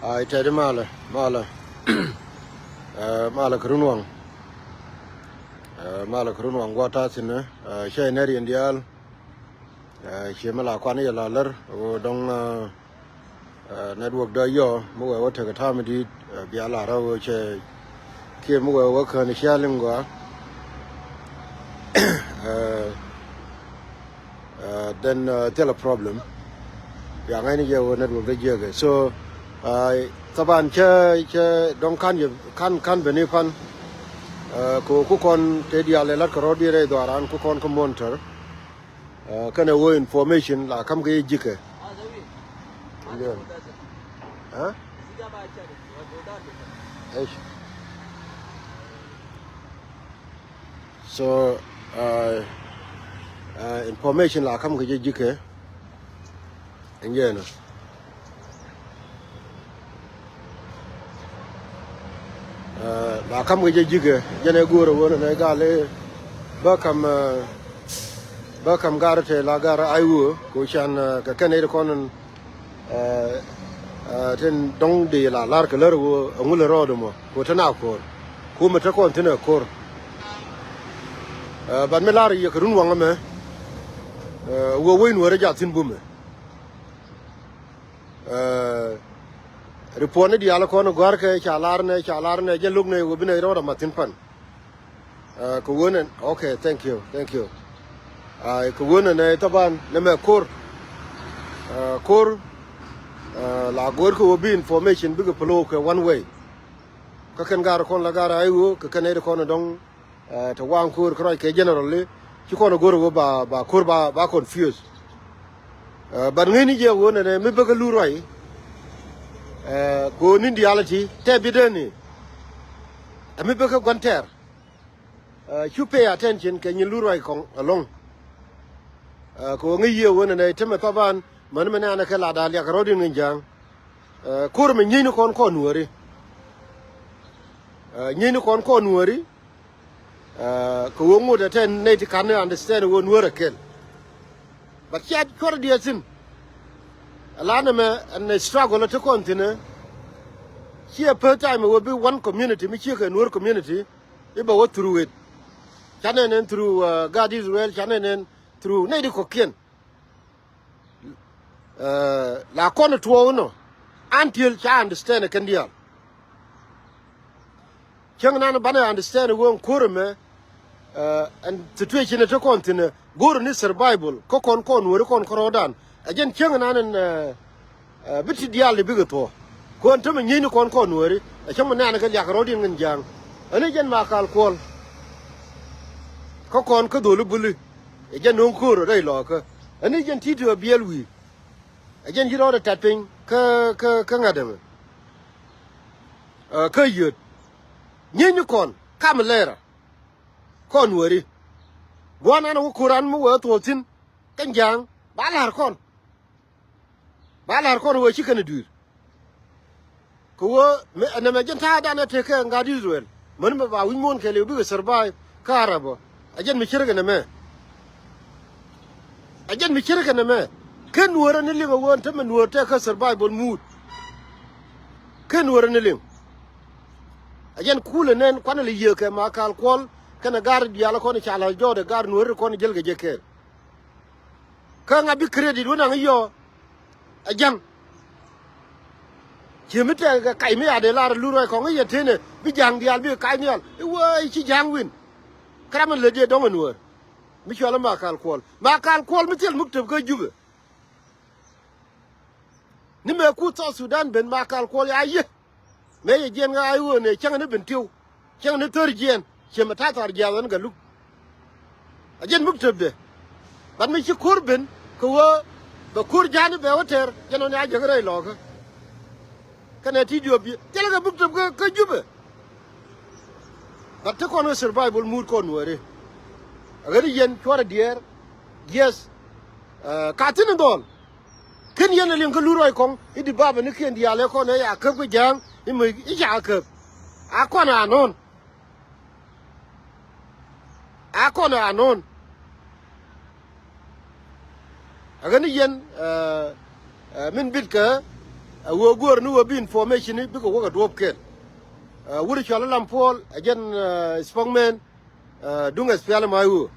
ai tede mala mala krunwang mala krunwang wata sine she neri indial she mala kwani ya lalar o dong network da yo mo wa ta ta mi di biya la ra wo che ke mo wa kan shalim gwa then tell a problem ya ngai ni ye wo network da je so taban che dong kan beni pan ko ku kon te dia le lat ko di re doran ku kon ko monitor kana wo information la kam ge jike ha so information la kam ge jike ngena la kam ge jige jene goro wona ne gale ba kam garate la gara ayu ko chan ka kane ko non ten dong de la lar ka ler wo ngul rodo mo ko tana ko mata ko tana ko ban me lar ye krun wanga me wo win wore ja tin bume report di ala kono gor ke chalar ne je lugne wo bine ro ma tin pan ko wonen okay thank you ai ko wonen ne taban ne me kor la gor ko bi information bi ko plo ko one way ka kan gar kon la gar ay wo ka kan e kono dong to wan kor ko ke generally ci kono gor wo ba kor ba confused ban ngeni je wonen ne mi bëgg lu roy ko nindi alati te bideni ami be ko gonter you pay attention ke ni luroy kon along ko ngi ye wona ne teme taban man mena na kala dal ya rodi ngi jang kur me nyini kon nuori nyini kon nuori ko wongo de ten ne ti kan understand won nuora kel but yet kor diasin alana me and struggle to continue here per time will be one community me here can community iba what through it channel through God Israel channel through nei ko kien la kono to no until cha understand can deal chang na bana understand won kurme and situation to continue go ni survival ko kon wori kon korodan again chang na biti dial le bigoto ko to me nyini kon wori chang na na ka ya rodi ngin jang ani jen ma kal kol ko kon ko dolu bulu e jen non ko ro dai lo ka ani jen ti to biel wi e jen jiro da tapin ka ngadam ka yut nyini kon kam lera kon wori gwana na ko ran mu wa to tin kan jang balar kon wo shi kana dur ko wo na me janta da na te ka ngadi Israel man ba win mon ke le bi survive karabo ajen mi kirga na me kan wora ne linga won ta man wota ka survival mood kan wora ne ling ajen kula nen kwana le yeke ma kal kol kana gar diala ko ni chala jode gar nuor ko ni jelge jeke ka nga bi credit wona yo ajang chimite ga kai mi ade lar luro ko ngi yetene bi jang dial bi kai nial woi chi jang win kram le de dongen wor mi chola ma kal kol mi tel muktub ga jube ni me ku to Sudan ben ma kal kol ya ye me ye gen ga ay wone chang ne ben tiu chang ne tor gen chema ta tor jalan ga lu ajen muktub de ban mi chi kurben ko wo ba kur jani be hoter jeno nya jagre lo ka kana ti dio bi tele ga buktam ka jube but to kono survival mood kon wore agari yen chora dier yes ka tin don ken yen le ngal roy kon idi baba ne ken dia le kon ya ka ku jang imi ya ka akona anon agani yen min bitka wo gor nu wo bi information ni bi ko wo ga dop ken wuri chala lampol again spongman dunga spiala mayu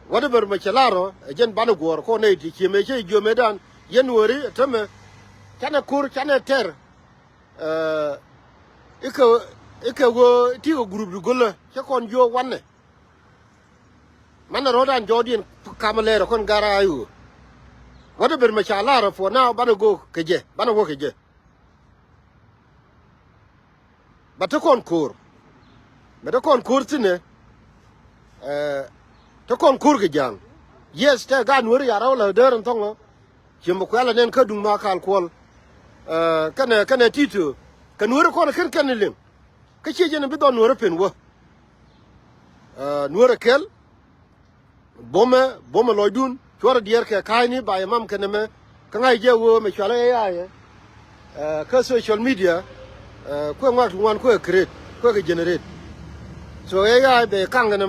wada ber ma chalaro again bana gor ko ne ti kime che jome dan yen wori tame kana kur kana ter ika go ti go group du gola che kon jo wanne mana rodan jodin kamalero kon gara ayu wada ber ma chalaro for now bana go keje bana go keje bata kon kur meta kon kur tine ta kon kur ke jang yes ta ga nur ya rawla deran tongo chimbo kwala nen ka dung ma kal kol kana titu kan nur ko kan lim ka che jene bi don nur pen wo nur kel bome loydun chora dier ke kaini ba imam kaneme ka ngai je wo me chala ya ka social media ko ngat wan ko create ko generate so be kangana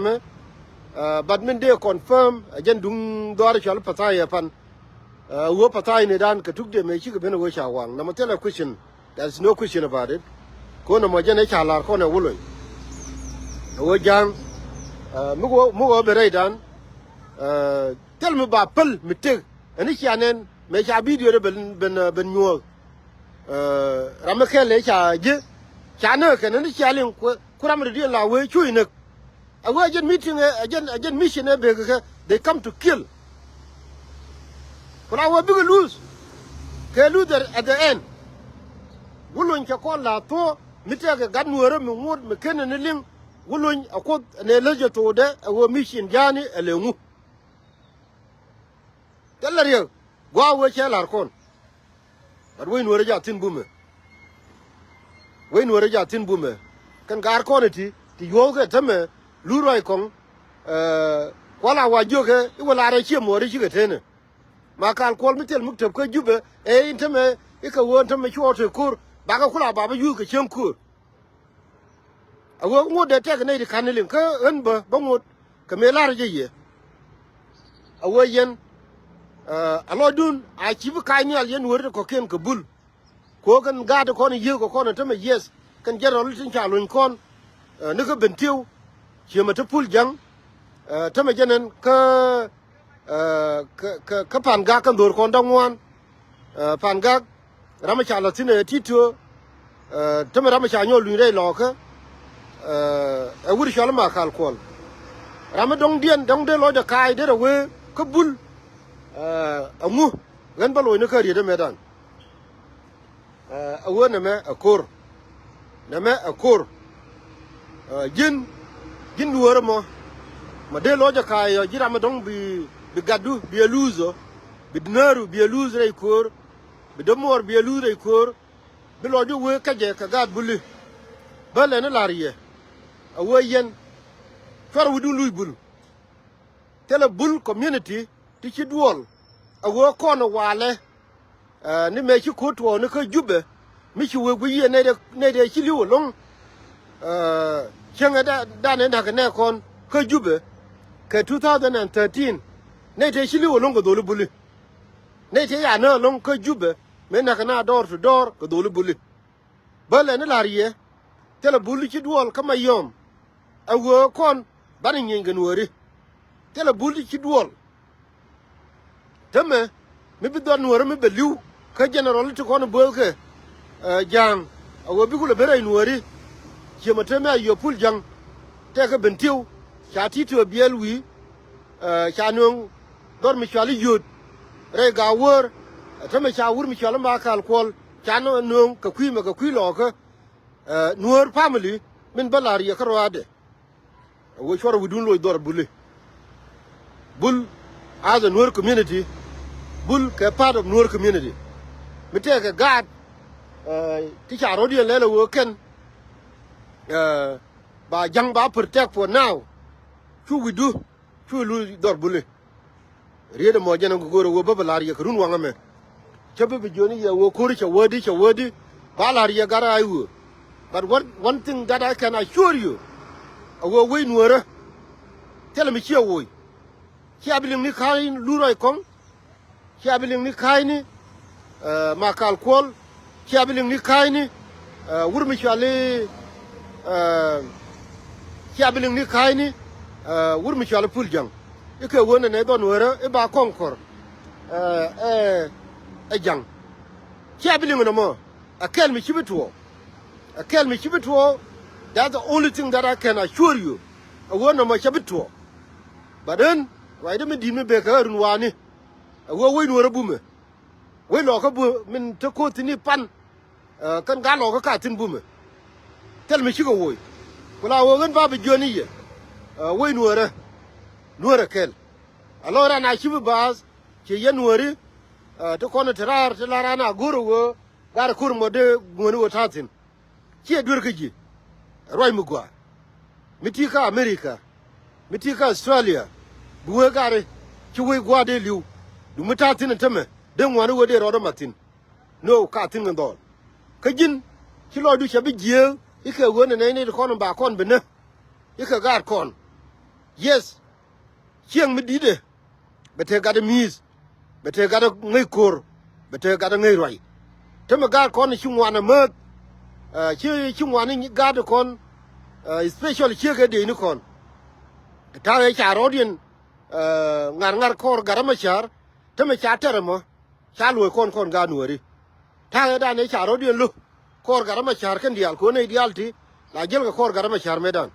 me but min de confirm again dung dor chal pataya pan wo pataya ne dan ka tukde me chi ka beno wo shawang na matela question there's no question about it ko na mo jene chalar ko na wulo wo jang mugo bere dan tel me ba pel mitek ani chanen me cha video de ben nyol ramakele cha je chana kana ni chalin kuram de la we chui ne a agent meeting agent mission be they come to kill kula we big lose ke lose at the end wulun cha ko la to mitega ganwere mi ngod me kenen ne ling wulun akot ne leje to de a mission jani elengu telariyo gwa we chelar kon but we nwere ja tin bume we nwere ja tin bume kan gar konati ti yoga tame luroi kong wala wajoge wala ra chi mori chi getene makal kol mitel muktab ko jube e intame ika won tame choto kur baga kula baba yu ke chem kur awo ngode tek ne di kanelin ka enba bangod ka melar je ye awo yen alodun a chi bu kanyal yen wor ko ken ko bul ko kan gade ko ne ye ko ne tame yes kan jarol tin chalun kon ne ko bentiu chima ta pul jang tame jenen ka panga kan dor kon dangwan panga ramacha la tine tito tame ramacha nyol lu re lo ka a wuri shala ma kal kol ramadong dien dong de lo de kai de we ko bul amu gan balo ne ka ri de medan awona me akor na me akor jin duwara mo ma de loja kayo jira ma dong bi gadu bi eluzo bi dinaru bi eluzo re kor bi domor bi eluzo re kor bi lojo we kaje ka gad buli bale na lariye awoyen far wudu luy bul tele bul community ti ci duol awo kono wale ni me ci ko to ne ka jube mi ci we gu ye ne de ci liwo long chenga da ne da ne kon ka jube ka 2013 ne te ci liwo long ko dolu buli ne te ya no long ka jube me na kana door to door ko dolu buli bale ne lariye tele buli ci duol kama yom awo kon bani nyingen wori tele buli ci duol teme mi bi don wori mi be liw ka general ti kono boke jang awo bi kula bere wori ci ma teme ayo pul jang te ka bentiu cha tito bielwi cha non dor mi chali yud re ga wor teme cha wur mi chala ma kal kol cha no non ka kwi ma ka kwi lo ka nuor family min balari ya karwade wo choro wudun loy dor bule bul as a Nuer community bul ke part of Nuer community me take a god ti cha rodi lele wo ken ba jang ba protect for now chu we do chu lu dor bule riede mo jena go goro wo babalari ya run wanga me chebe be joni ya wo kori cha wodi balari ya gara ayu. But one thing that I can assure you, awo we Nuer tell me here wo kia biling ni kain luroi kong kia biling ni kain ni ma kal kol kiabiling ni kaini wurmi chale kiabiling ni kaini wurmi chale puljang ike wona ne don wera e ba konkor jang kiabiling no mo akel mi chibetuo that's the only thing that I can assure you wona mo chibetuo but then why do me di me be ka runwani we no rabume we lo ka bu min to ko tini pan kan ga lo ka tin bume tel me chigo woy kula wo gan ba be joni ye we no ra kel allora na chibu bas che yenwori to kono terar te lara na guru wo gar kur mo de ngoni wo tatin che dur ka ji roy mu gwa mitika America mitika Australia buwe gare ci we gwa de liu du mutatin teme den wani wo de rodo matin no ka tin ngol ka jin ci lo du chabi je ike wona ne kono ba kon bene ike gar kon yes chieng mi dide bete gada mis bete gada ngai kor bete gada ngai roi teme gar kon ci ngwana mat ci ngwana gada kon special ci ga de ni kon ta ya cha rodien ngar kor garama char teme cha termo cha lo kon ga nuori ta da ne cha rodien lu kor garama char kan dial ko ne dialti la jel ga kor garama char medan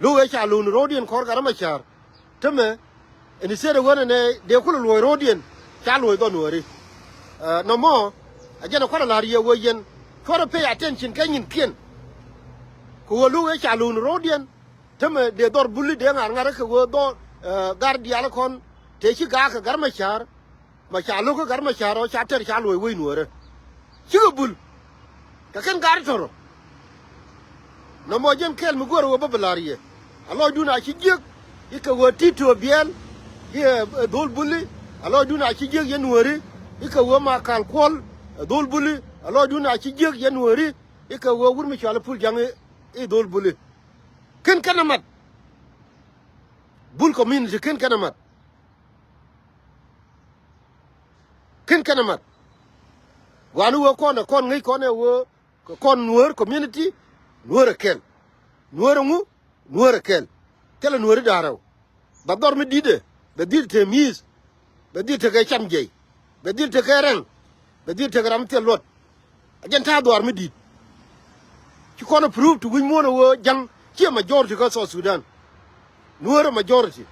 lu ya cha lu rodien kor garama char teme eni sere wona ne de ko lo rodien cha lo go nuori no mo ajana ko la riye wo yen ko pay attention kan yin kien ko lu ya cha lu rodien teme de dor bulli de ngar ko wo do gardi ala kon te ci ga ka garma char ma cha lu ko garma char o cha ter cha lo we nuore ci go bul ka ken gar toro no mo jen kel mu goro wo babalariye alo duna ci jek ika wo tito biel ye dol bulli alo duna ci jek ye nuore ika wo ma kal kol dol bulli alo duna ci jek ye nuore ika wo wurmi chala pul jang e dol bulli ken kanamat bul community ken kanamat wanu wo kon ngai kon wo kon nuor community nuor ken nuor ngu nuor ken kala nuor daraw ba dor mi dide be dir te mis be dir te ga chamje be dir te ga ren be dir te gram te lot ajen ta dor mi did ci kon prove to win mo wo jang ci majority ko so Sudan nuor majority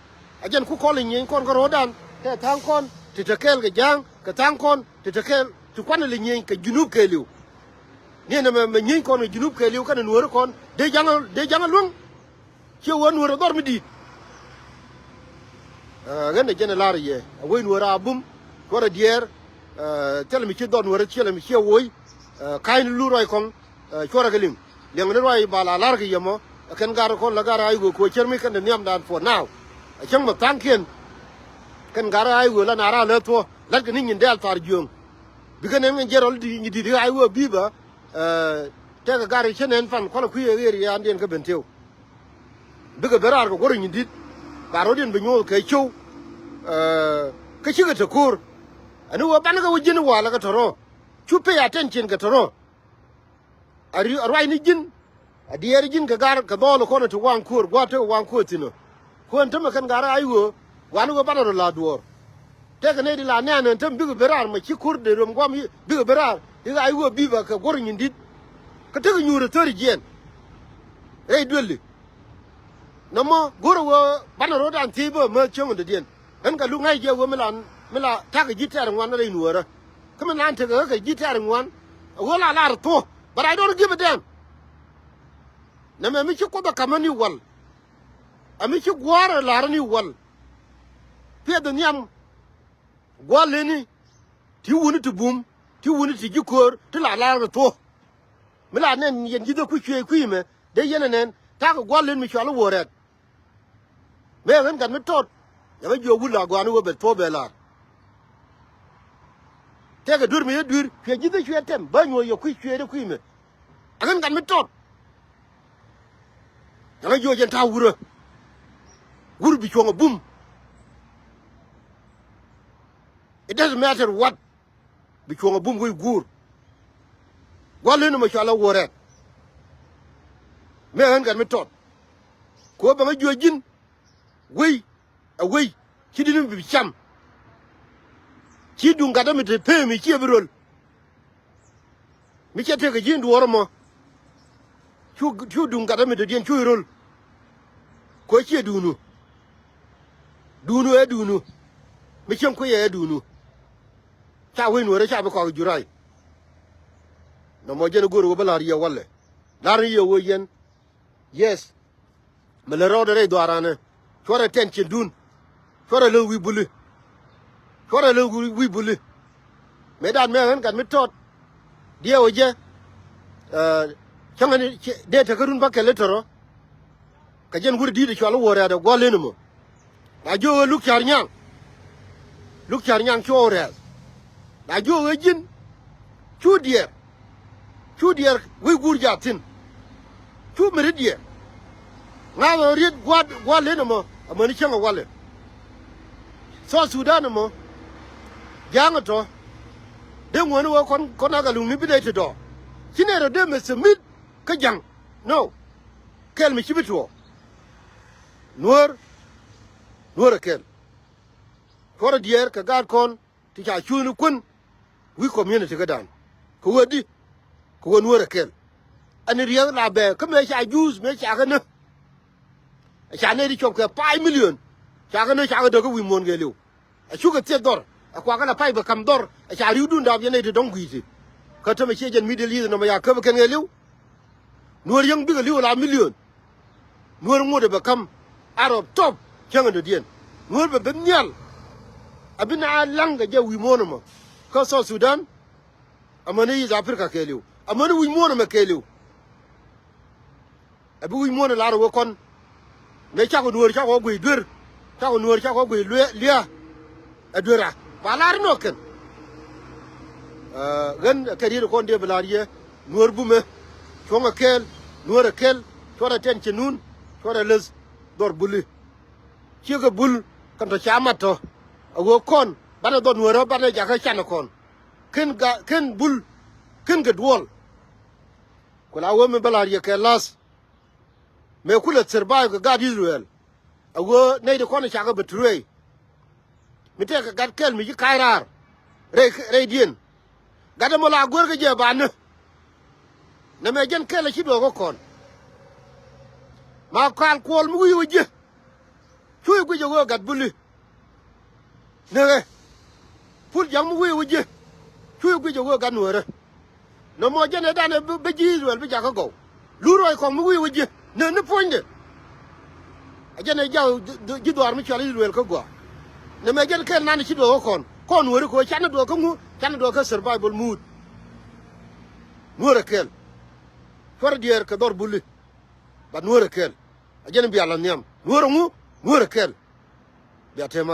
ajen ku ko le kon ko rodan te tan kon te kel ga jang ka tan kon te kel tu kwana le nyen ka junub ke liu ni na me nyen kon junub ke liu kana nuor kon de jangal lung ci won nuor dor mi di ganda jena lar ye way nuor abum ko ra dier tel mi ci don nuor ci le mi ci woy kayn lu roy kon ko ra galim le ngene roy bala lar ga yemo kan gar kon la gar ay go ko cermi kan ne am dan for now chang ma tankien kan gar ay go la nara le to la ga nin del tar jong biga ne ngen jerol di ay wo biba te ga gar chenen fan ko ku ye ri ya den ka bentew biga berar ko gor ni dit baro den be nyol kay chow ka chiga ta kur anu wa ban ga wujin wala ga toro chupe attention ga toro ari arwai ni jin adier jin ga gar ka dolo ko to wan kur gwa to wan kur tino ko en tama kan gar ayo wanu go banaro la duor te ga ne di la ne an tam biga berar ma chi kur de rom gwam biga berar iga ayo biba ka gor ni dit ka te ga nyura tori jen e dwelli namo goro wo banaro dan tibo ma chong de dien en ka lu ngai je wo mila ta ga gitar ngwan na nuora kuma nan te ga gitar ngwan wo la to but I don't give a damn na me mi ko da kamani wal ami ci gwara larani wal pe da nyam gwaleni ti wuni tu bum ti wuni ti jikor ti la to mila nen yen gido ku chwe ku me de yenenen ta ga gwalen mi chalo woret me ngan kan mi tot ya ba jo wula gwanu wo be to be la te ga dur mi dur pe gido chwe tem ba nyo yo ku chwe de ku me ngan kan mi tot ya jo jen ta wura wur bi chonga bum it doesn't matter what bi ko bum goy gur gwale no ma shala woret me han gan mi tot ko ba ma jojin wey away ci dinu bi cham ci du ngada mi te pe mi ci birol mi ci te ga jin du wormo chu du ngada mi de dien chu rol ko ci dunu e dunu mi chem ko ye dunu cha we no re cha ba ko jurai no mo jene goro ba la riya walle la riya wo yen yes me le ro de do arane chore ten ci dun chore le wi bulu chore le wi bulu me dan me han kan mi tot die o je changani de ta garun ba kele toro ka jen guri di de chalo wore da gole no mo na jo lu kyar nyang chore na jo jin chu dier wi gur jatin chu meridie na wo ri gole no mo amani changa wale so Sudan mo jang to de woni wo kon aga lu mi bide to do kinero de me semit ka jang no kel mi chibito nuor kel for dier ka gar kon ti cha chunu kun wi community ga dan ko wodi ko nuor kel ani riya la be ka me cha use me cha ga na cha ne di chop ka 5 million cha ga de ko wi mon ge lew a chuga te dor a kwa ga pai ba kam dor a cha riu dun da bi ne de dong gwi ka to me che jen middle east no ma ya ka ba ken ge lew nuor yang bi ga lew la million nuor ngode ba kam arab top changa de dien nuor ba ben nyal abina langa je wi mon ma ka so Sudan amane yi Afrika ke lew amane wi mon ma ke lew abi wi mon la ro kon me cha ko nuor cha ko gwi dur cha ko nuor cha ko gwi lia adura balar no ken gan kadi ko de balariye nuor bume chonga kel nuor kel chora ten chinun chora les dor buli chiga bul kan to chamato ago kon bana do nuor bana ja ka chana kon ken bul ken ga dwol ko la wo me balariye ke las me kula tsirba ga gad Israel ago ne de kon cha ga betrey mi te ka gad kel mi ji kairar re dien gada mo la gor ga je ban na me jen kel ci do ko kon ma kal kol mu wi je chuy gu je go gad buli ne pul jam mu wi je chuy gu je go gad nuore no mo jen da ne be ji Israel be ja ka go lu roy ko mu wi je ne poinde ajane jaw ji do ar mi chali Israel ko go ne me jen kel nan ci do ko kon wori ko chana do ko mu chana do ko survival mood nuora kel for dier ka dor buli ba nuora kel ajane bi ala nyam nuora kel bi atema